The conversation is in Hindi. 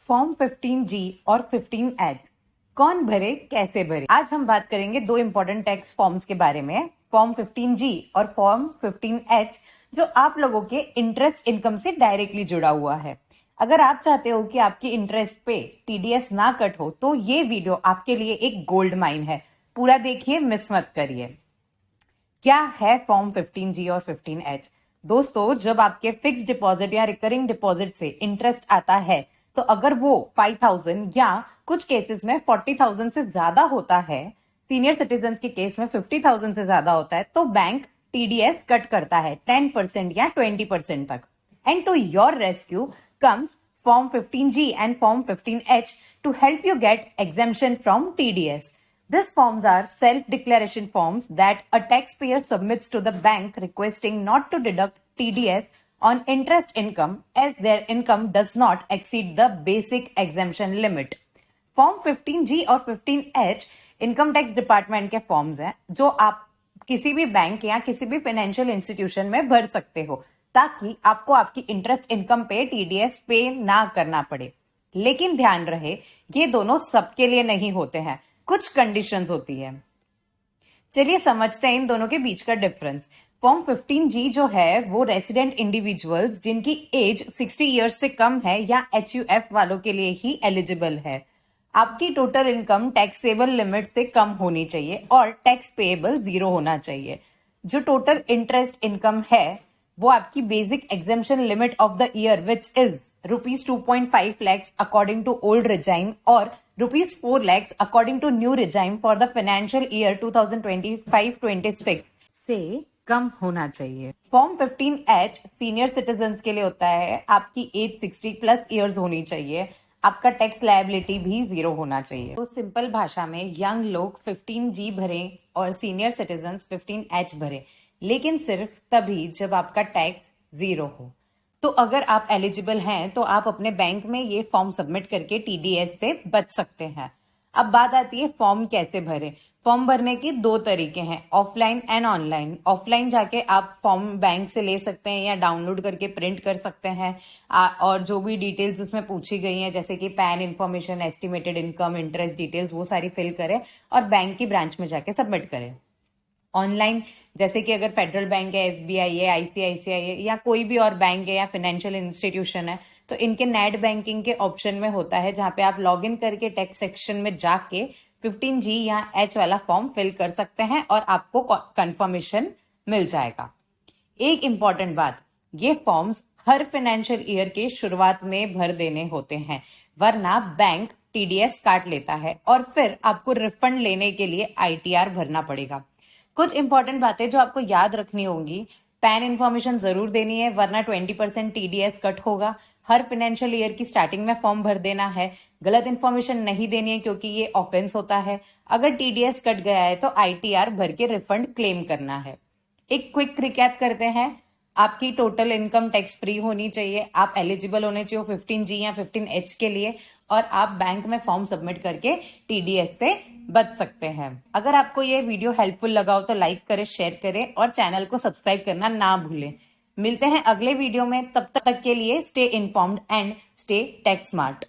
फॉर्म 15G और 15H कौन भरे कैसे भरे। आज हम बात करेंगे दो इंपॉर्टेंट टैक्स फॉर्म्स के बारे में, फॉर्म 15G और फॉर्म 15H, जो आप लोगों के इंटरेस्ट इनकम से डायरेक्टली जुड़ा हुआ है। अगर आप चाहते हो कि आपकी इंटरेस्ट पे टीडीएस ना कट हो तो ये वीडियो आपके लिए एक गोल्ड माइन है। पूरा देखिए, मिस मत करिए। क्या है फॉर्म 15G और 15H? दोस्तों, जब आपके फिक्स डिपॉजिट या रिकरिंग डिपॉजिट से इंटरेस्ट आता है तो अगर वो 5,000 या कुछ केसेस में 40,000 से ज्यादा होता है, सीनियर सिटीजन के केस में 50,000 से ज्यादा होता है, तो बैंक टीडीएस कट करता है 10% या 20% तक। And to your rescue comes form 15G and form 15H to help you get exemption from TDS. These forms are self-declaration forms that a taxpayer submits to the bank requesting not to deduct TDS on interest income as their income does not exceed the basic exemption limit. Form 15G और 15H इनकम टैक्स डिपार्टमेंट के फॉर्म्स हैं जो आप किसी भी बैंक या किसी भी फाइनेंशियल इंस्टीट्यूशन में भर सकते हो ताकि आपको आपकी इंटरेस्ट इनकम पे टीडीएस पे ना करना पड़े। लेकिन ध्यान रहे, ये दोनों सबके लिए नहीं होते हैं, कुछ कंडीशंस होती है। चलिए समझते हैं इन दोनों के बीच का डिफरेंस। फॉर्म 15G जो है वो रेसिडेंट इंडिविजुअल्स जिनकी एज 60 इयर्स से कम है या HUF वालों के लिए ही एलिजिबल है। आपकी टोटल इनकम टैक्सेबल लिमिट से कम होनी चाहिए और टैक्स पेएबल 0 होना चाहिए। जो टोटल इंटरेस्ट इनकम है वो आपकी basic exemption limit of the year which is ₹2.5 lakhs according to old regime और ₹4 lakhs according to new regime for the financial year 2025-26 से कम होना चाहिए। फॉर्म 15H सीनियर सिटीजन के लिए होता है। आपकी एज 60 प्लस ईयर्स होनी चाहिए। आपका टैक्स लायबिलिटी भी 0 होना चाहिए। तो सिंपल भाषा में यंग लोग 15G भरें और सीनियर सिटीजन 15H भरें, लेकिन सिर्फ तभी जब आपका टैक्स 0 हो। तो अगर आप एलिजिबल हैं तो आप अपने बैंक में ये फॉर्म सबमिट करके टीडीएस से बच सकते हैं। अब बात आती है फॉर्म कैसे भरें। फॉर्म भरने के दो तरीके हैं, ऑफलाइन एंड ऑनलाइन। ऑफलाइन जाके आप फॉर्म बैंक से ले सकते हैं या डाउनलोड करके प्रिंट कर सकते हैं और जो भी डिटेल्स उसमें पूछी गई हैं जैसे कि pan information, estimated income, interest details, वो सारी फिल करें और बैंक की ब्रांच में जाके सबमिट करें। ऑनलाइन जैसे कि अगर फेडरल बैंक है, SBI है, ICICI है या कोई भी और बैंक है या फाइनेंशियल इंस्टीट्यूशन है तो इनके नेट बैंकिंग के ऑप्शन में होता है जहां पे आप लॉग इन करके टैक्स सेक्शन में जाके 15G या H वाला फॉर्म फिल कर सकते हैं और आपको कंफर्मेशन मिल जाएगा। एक इंपॉर्टेंट बात, ये फॉर्म्स हर फाइनेंशियल ईयर के शुरुआत में भर देने होते हैं, वरना बैंक टीडीएस काट लेता है और फिर आपको रिफंड लेने के लिए ITR भरना पड़ेगा। कुछ इंपॉर्टेंट बातें जो आपको याद रखनी होंगी, पैन इन्फॉर्मेशन जरूर देनी है वरना 20% टीडीएस कट होगा। हर फाइनेंशियल ईयर की स्टार्टिंग में फॉर्म भर देना है। गलत इन्फॉर्मेशन नहीं देनी है क्योंकि ये ऑफेंस होता है। अगर टीडीएस कट गया है तो ITR भर के रिफंड क्लेम करना है। एक क्विक रिकैप करते हैं। आपकी टोटल इनकम टैक्स फ्री होनी चाहिए, आप एलिजिबल होने चाहिए 15G या 15H के लिए और आप बैंक में फॉर्म सबमिट करके टीडीएस से बच सकते हैं। अगर आपको ये वीडियो हेल्पफुल लगा हो तो लाइक करें, शेयर करें और चैनल को सब्सक्राइब करना ना भूलें। मिलते हैं अगले वीडियो में, तब तक के लिए stay informed and stay tax smart.